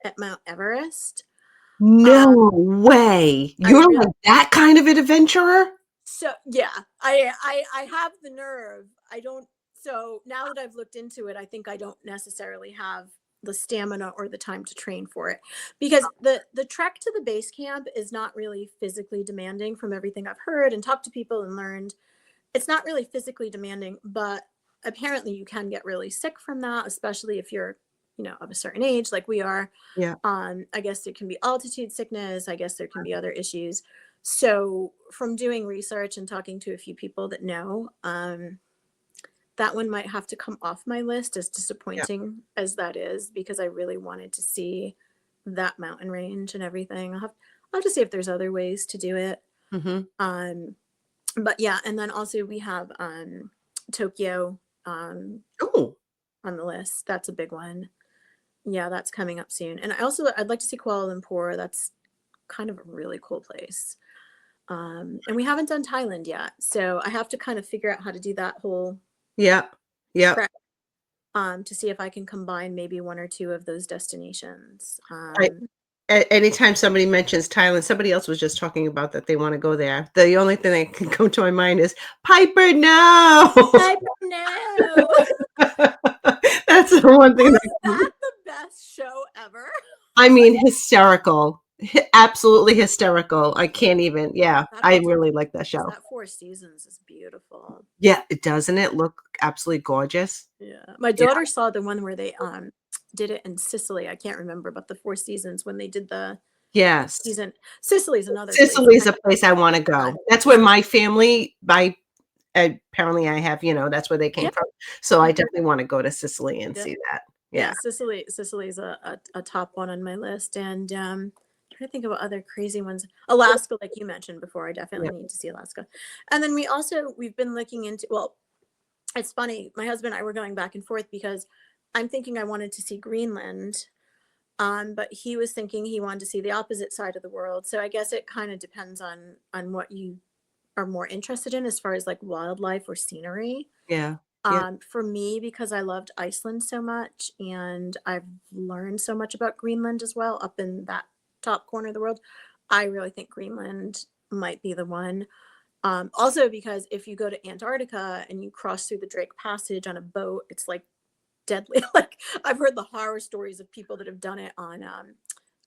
at Mount Everest. No way. I You're really like that kind of an adventurer? so yeah, I have the nerve. I don't so now that I've looked into it, I think I don't necessarily have the stamina or the time to train for it, because the trek to the base camp is not really physically demanding from everything I've heard and talked to people and learned. It's not really physically demanding, but apparently you can get really sick from that, especially if you're, of a certain age like we are. Yeah. I guess there can be altitude sickness. I guess there can be other issues. So from doing research and talking to a few people that know, that one might have to come off my list, as Yeah. disappointing as that is, because I really wanted to see that mountain range and everything. I'll have to see if there's other ways to do it. Mm-hmm. Um, but yeah, and then also we have Tokyo Oh, on the list. That's a big one. Yeah, that's coming up soon. And I'd like to see Kuala Lumpur. That's kind of a really cool place. And we haven't done Thailand yet, so I have to kind of figure out how to do that whole yeah. Yeah. trek, to see if I can combine maybe one or two of those destinations. Anytime somebody mentions Thailand, somebody else was just talking about that they want to go there. The only thing that can come to my mind is Piper, no. I don't know. That's the one thing Was that, that the best show ever? I mean, hysterical. Absolutely hysterical. I can't even. Yeah, That I hotel, really like that show. that Four Seasons is beautiful. Yeah, doesn't it look absolutely gorgeous? Yeah, my Yeah. daughter saw the one where they did it in Sicily. I can't remember, but the Four Seasons, when they did the Yes. season. Sicily's another place. Sicily's a place I want to God. go. That's where my family, apparently I have, that's where they came Yep. from. So I Mhm. definitely want to go to Sicily and Yep. see that. Yeah, Yeah. Sicily's a top one on my list. And trying to think of what other crazy ones. Alaska, like you mentioned before, I definitely Yeah. need to see Alaska. And then we've been looking into, well, it's funny, my husband and I were going back and forth, because I'm thinking I wanted to see Greenland, but he was thinking he wanted to see the opposite side of the world. So I guess it kind of depends on what you are more interested in as far as like wildlife or scenery. Yeah. Yeah. For me, because I loved Iceland so much and I've learned so much about Greenland as well, up in that top corner of the world, I really think Greenland might be the one. Also, because if you go to Antarctica and you cross through the Drake Passage on a boat, it's like deadly. Like, I've heard the horror stories of people that have done it on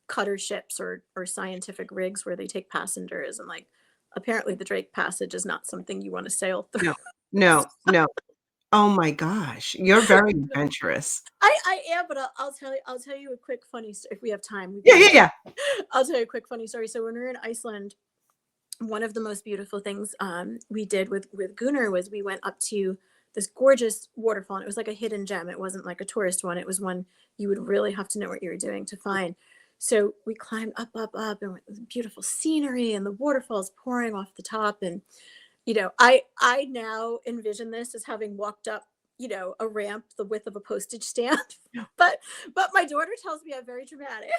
cutter ships or scientific rigs where they take passengers, and like apparently the Drake Passage is not something you want to sail through. No. No. No. Oh my gosh. You're very adventurous. I am, but I'll tell you a quick funny story if we have time. Yeah. Yeah. Yeah. I'll tell you a quick funny story. So when we were in Iceland, one of the most beautiful things we did with Gunnar was we went up to this gorgeous waterfall, and it was like a hidden gem. It wasn't like a tourist one. It was one you would really have to know what you were doing to find. So we climbed up, and it was beautiful scenery, and the waterfalls pouring off the top. And I now envision this as having walked up, a ramp the width of a postage stamp. but my daughter tells me I'm very dramatic.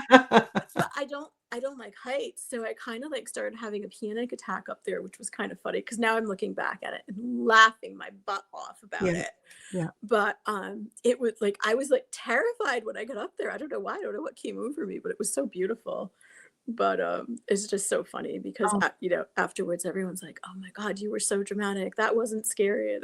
But I don't like heights, so I kind of like started having a panic attack up there, which was kind of funny, because now I'm looking back at it and laughing my butt off about Yeah. it. Yeah. But it was like I was like terrified when I got up there. I don't know why. I don't know what came over me, but it was so beautiful. But it's just so funny because Oh. afterwards everyone's like, "Oh my God, you were so dramatic. That wasn't scary."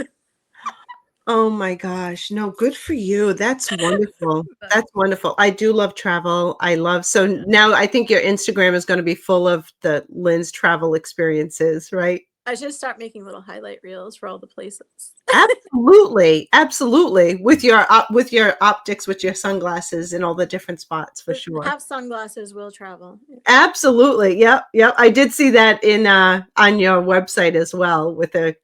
Oh my gosh. No, good for you. That's wonderful. But That's wonderful. I do love travel. So now I think your Instagram is going to be full of the Lynn's travel experiences, right? I should start making little highlight reels for all the places. Absolutely. Absolutely. With your optics, with your sunglasses and all the different spots for sure. Have sunglasses, will travel. Absolutely. Yep. Yep. I did see that in on your website as well, with the,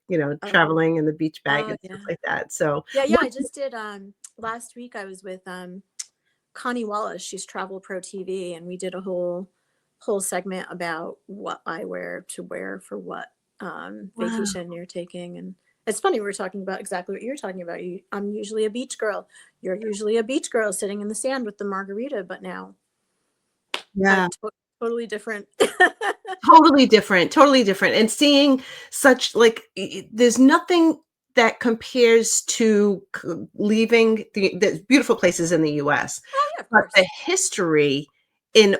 traveling and the beach bag Oh and yeah. stuff like that. So Yeah. I just did last week I was with Connie Wallace. She's Travel Pro TV, and we did a whole segment about what eyewear to wear for what wow. vacation you're taking. And it's funny, we were talking about exactly what you're talking about. I'm usually a beach girl. You're usually a beach girl sitting in the sand with the margarita, but now Yeah. Totally different. Totally different, totally different. And seeing such like there's nothing that compares to leaving the beautiful places in the US, Oh yeah, of but the course. history in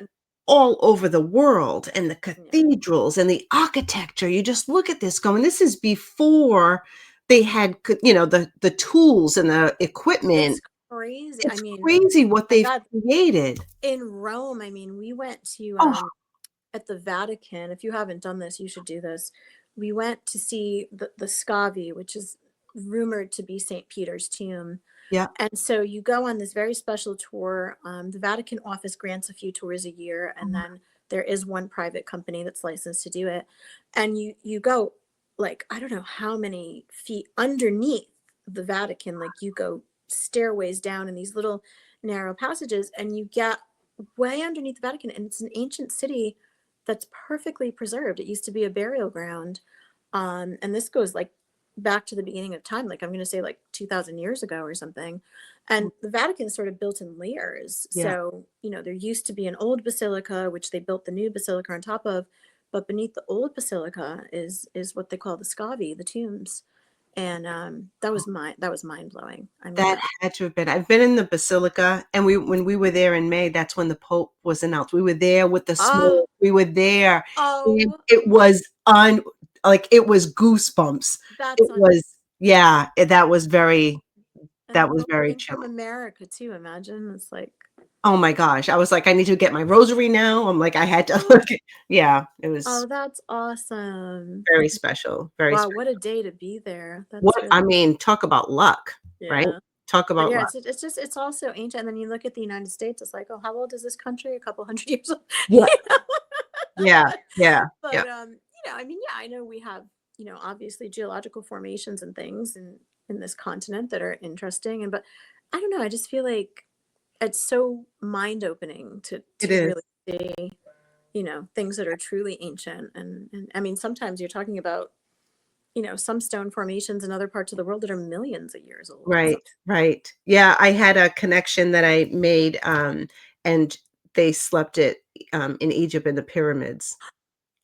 all over the world and the Yeah. cathedrals and the architecture. You just look at this going, this is before they had, the tools and the equipment. It's crazy. I It's mean, crazy what my they've God, created. in Rome, I mean, we went to Oh, at the Vatican. If you haven't done this, you should do this. We went to see the Scavi, which is rumored to be St. Peter's tomb. yeah. And so you go on this very special tour. The Vatican office grants a few tours a year, and then there is one private company that's licensed to do it. And you go like I don't know how many feet underneath the Vatican. Like you go stairways down in these little narrow passages, and you get way underneath the Vatican, and it's an ancient city that's perfectly preserved. It used to be a burial ground, and this goes like back to the beginning of time, like I'm going to say like 2000 years ago or something. And the Vatican is sort of built in layers. Yeah. So, there used to be an old basilica, which they built the new basilica on top of, but beneath the old basilica is what they call the scavi, the tombs. And that was mind blowing. I mean, That had to have been. I've been in the basilica, and when we were there in May, that's when the Pope was announced. We were there with the oh, smoke. We were there, and oh, it was it was goosebumps. that's It on. was, yeah, And the that was Pope very came from chilling. America too. Imagine it's like, Oh my gosh. I was like, I need to get my rosary now. I'm like, I had to oh, look at, yeah, it oh, was that's awesome. very special, very Wow, special. what a day to be there. That's What really, I mean, talk about luck, right? yeah. Talk But about yeah, luck. it's just it's also ancient. And then you look at the United States, it's like, oh, how old is this country? A couple hundred years old. Yeah, You know? yeah, yeah, yeah. But I mean, yeah, I know we have, obviously geological formations and things in this continent that are interesting. And but I don't know, I just feel like it's so mind opening It to is. really see, things that are truly ancient. And I mean, sometimes you're talking about, some stone formations in other parts of the world that are millions of years old. So, Right, right. Yeah, I had a connection that I made, and they slept in Egypt in the pyramids.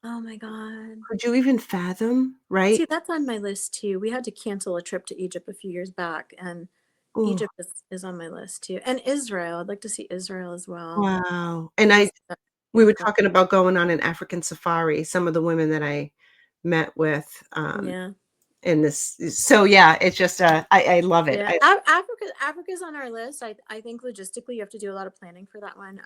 oh my God. Could you even fathom, right? See, that's on my list too. We had to cancel a trip to Egypt a few years back, and Oh, Egypt is on my list too. And Israel. I'd like to see Israel as well. wow. And Just we were beautiful. talking about going on an African safari, some of the women that I met with, Yeah. in this, so yeah, it's just, I love it. Yeah. Africa's on our list. I think logistically you have to do a lot of planning for that one.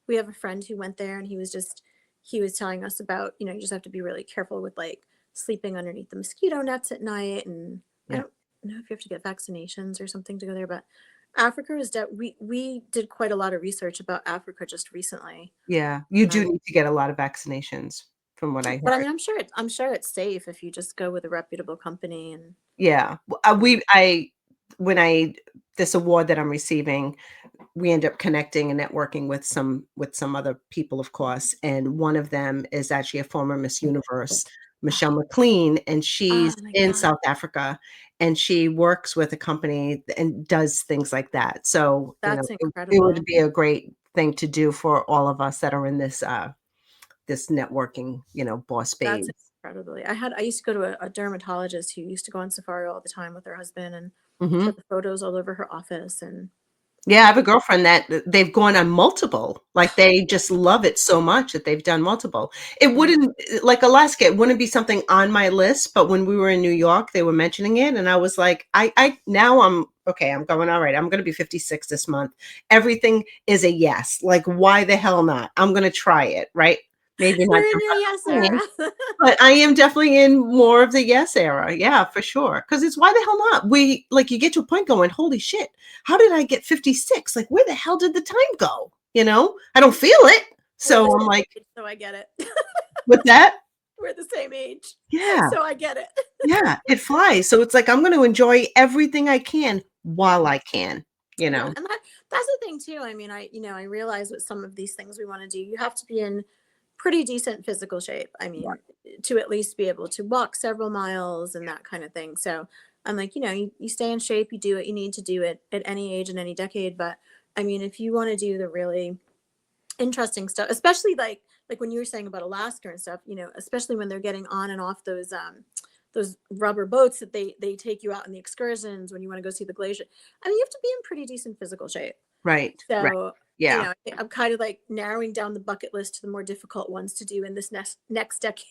We have a friend who went there and he was telling us about, you just have to be really careful with like sleeping underneath the mosquito nets at night. And I Yeah, don't know if you have to get vaccinations or something to go there, but Africa is we did quite a lot of research about Africa just recently. yeah. You do Um, need to get a lot of vaccinations from what I but I heard. mean, I'm sure it's safe if you just go with a reputable company and Yeah. um, When I this award that I'm receiving, we end up connecting and networking with some other people, of course, and one of them is actually a former Miss Universe, Michelle McLean, and oh she's my in God, South Africa, and she works with a company and does things like that. So, that's it would incredible. be a great thing to do for all of us that are in this networking, boss That's babe. incredibly. I used to go to a dermatologist who used to go on safari all the time with her husband, and she Mhm. had the photos all over her office. And Yeah, I I have a mean, girlfriend that they've gone on multiple, like, they just love it so much that they've done multiple. It yeah, wouldn't like, Alaska, it wouldn't be something on my list, but when we were in New York, they were mentioning it, and I was like, I now I'm okay, I'm going, "Alright, I'm gonna be 56 this month." Everything is a yes, like, why the hell not? I'm gonna try it, right? Maybe not you're in jump your out yes of the plane, era. but I am definitely in more of the yes era. Yeah, for sure. Because it's why the hell not? You get to a point going, holy shit, how did I get 56? Like, where the hell did the time go? I don't feel it. We're the So I'm same like, age, so I get it. with that, We're the same age, yeah, so I get it. yeah, it flies. So it's like, I'm going to enjoy everything I can while I can, you Yeah, know? and that's the thing too. I mean, I realize with some of these things we want to do, you have to be in pretty decent physical shape. I Yeah. mean, to at least be able to walk several miles and that kind of thing. So I'm like, you stay in shape, you do what you need to do it at any age and any decade. But I mean, if you want to do the really interesting stuff, especially like when you were saying about Alaska and stuff, especially when they're getting on and off those rubber boats that they take you out on the excursions when you want to go see the glacier. I mean, you have to be in pretty decent physical shape. Right. So, Yeah. I'm kind of like narrowing down the bucket list to the more difficult ones to do in this next decade.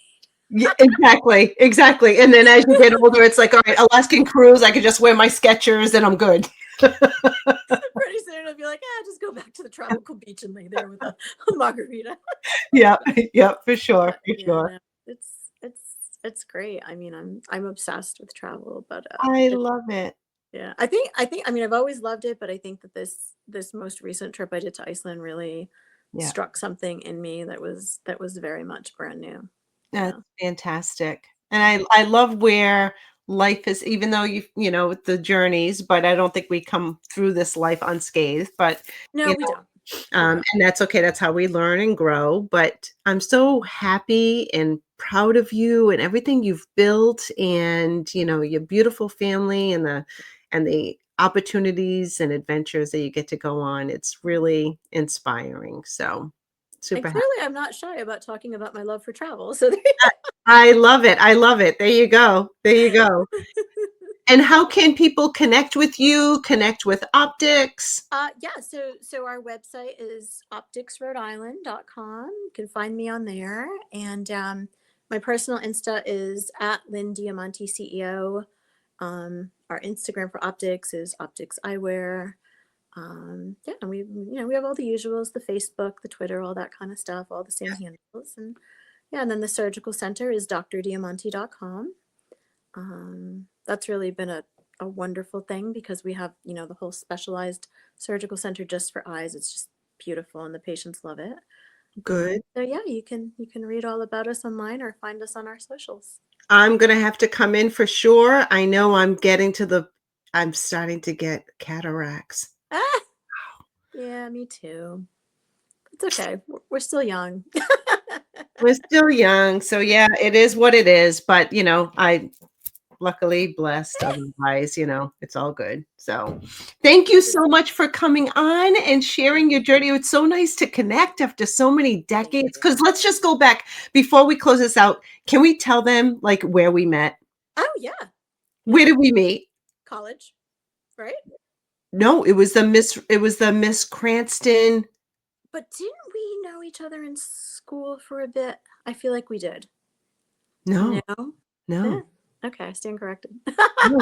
Yeah, exactly. And then as you get older, it's like, all right, Alaskan cruise, I could just wear my Skechers and I'm good. Pretty soon I'll be like, just go back to the tropical beach and lay there with a margarita. Yeah, for sure, But, for sure. no, it's great. I mean, I'm obsessed with travel, but I love it. yeah, I mean, I've always loved it, but I think that this most recent trip I did to Iceland really Yeah, struck something in me that was very much brand new. that's Yeah. fantastic. And I love where life is, even though the journeys, but I don't think we come through this life unscathed. But No, you we know, don't. We don't. and that's okay. That's how we learn and grow. But I'm so happy and proud of you and everything you've built, and your beautiful family and the opportunities and adventures that you get to go on. It's really inspiring. So And super happy. clearly I'm not shy about talking about my love for travel. So I love it. I love it. There you go. There you go. And how can people connect with you, connect with optics? yeah, so our website is opticsrhodeisland.com. You can find me on there. And my personal Insta is at Lynn Diamante CEO. Our Instagram for optics is optics eyewear. Yeah, and we have all the usuals, the Facebook, the Twitter, all that kind of stuff, all the same handles. And yeah, and then the surgical center is drdiamante.com. That's really been a wonderful thing because we have, the whole specialized surgical center just for eyes. It's just beautiful and the patients love it. Good. So yeah, you can read all about us online or find us on our socials. I'm going to have to come in for sure. I know I'm starting to get cataracts. Ah, yeah, me too. It's okay. We're still young. We're still young. So yeah, it is what it is. But, I luckily blessed otherwise, it's all good. So thank you so much for coming on and sharing your journey. It's so nice to connect after so many decades. Because let's just go back before we close this out. Can we tell them like where we met? Oh yeah, Where did we meet? college, right? No, it was the Miss Cranston. But didn't we know each other in school for a bit? I feel like we did. No, No? Eh, no, okay, I stand corrected. no.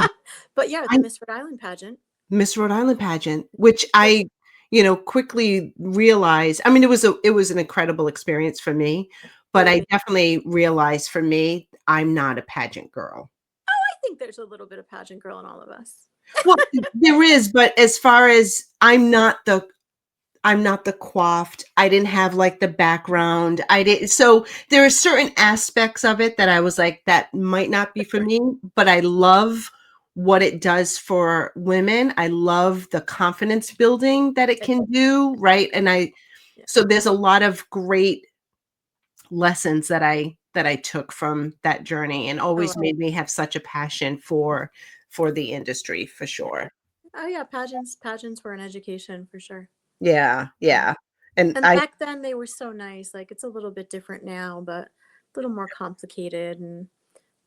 But yeah, the I Miss Rhode Island pageant. Miss Rhode Island pageant, which Yep. I, quickly realized. I mean, it was an incredible experience for me, but I Really? definitely realized for me, I'm not a pageant girl. I think there's a little bit of pageant girl in all of us. Well, there is, but as far as I'm not the coiffed. I didn't have like the background. I didn't. So there are certain aspects of it that I was like, that might not be for me, but I love what it does for women. I love the confidence building that it can do. Right. Yeah. So there's a lot of great lessons that I took from that journey, and Oh, always made me have such a passion for the industry for sure. oh yeah, pageants were an education for sure. Yeah. Yeah. Yeah. And And back then they were so nice. Like it's a little bit different now, but a little more complicated. And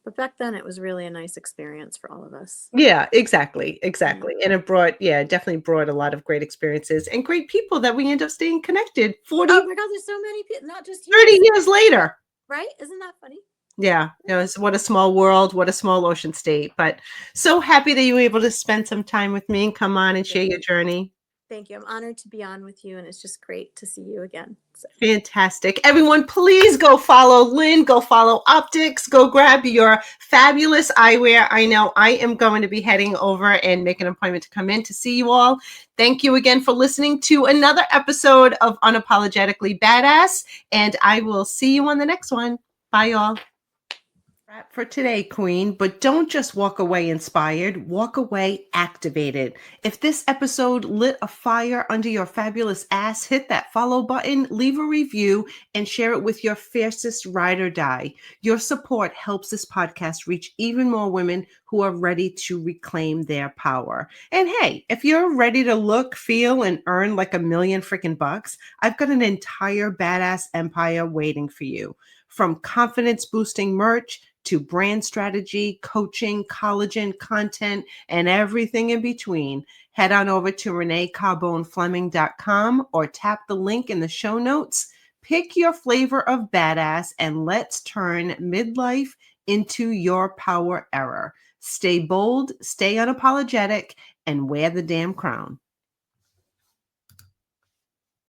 but back then it was really a nice experience for all of us. Yeah, exactly, Yeah. exactly, and definitely brought a lot of great experiences and great people that we end up staying connected Oh my God, there's so many people, not just you, 30 years later. right? Isn't that funny? Yeah, it's what a small world, what a small ocean state, but so happy that you were able to spend some time with me and come on and share your journey. Thank you. I'm honored to be on with you, and it's just great to see you again. So. Fantastic. Everyone, please go follow Lynn, go follow Optics, go grab your fabulous eyewear. I know I am going to be heading over and make an appointment to come in to see you all. Thank you again for listening to another episode of Unapologetically Badass, and I will see you on the next one. Bye, y'all. Wrap for today, Queen, but don't just walk away inspired, walk away activated. If this episode lit a fire under your fabulous ass, hit that follow button, leave a review, and share it with your fiercest ride or die. Your support helps this podcast reach even more women who are ready to reclaim their power. And hey, if you're ready to look, feel, and earn like a million freaking bucks, I've got an entire badass empire waiting for you. From confidence boosting merch to brand strategy, coaching, collagen, content, and everything in between, head on over to reneecarbonefleming.com or tap the link in the show notes. Pick your flavor of badass and let's turn midlife into your power era. Stay bold, stay unapologetic, and wear the damn crown.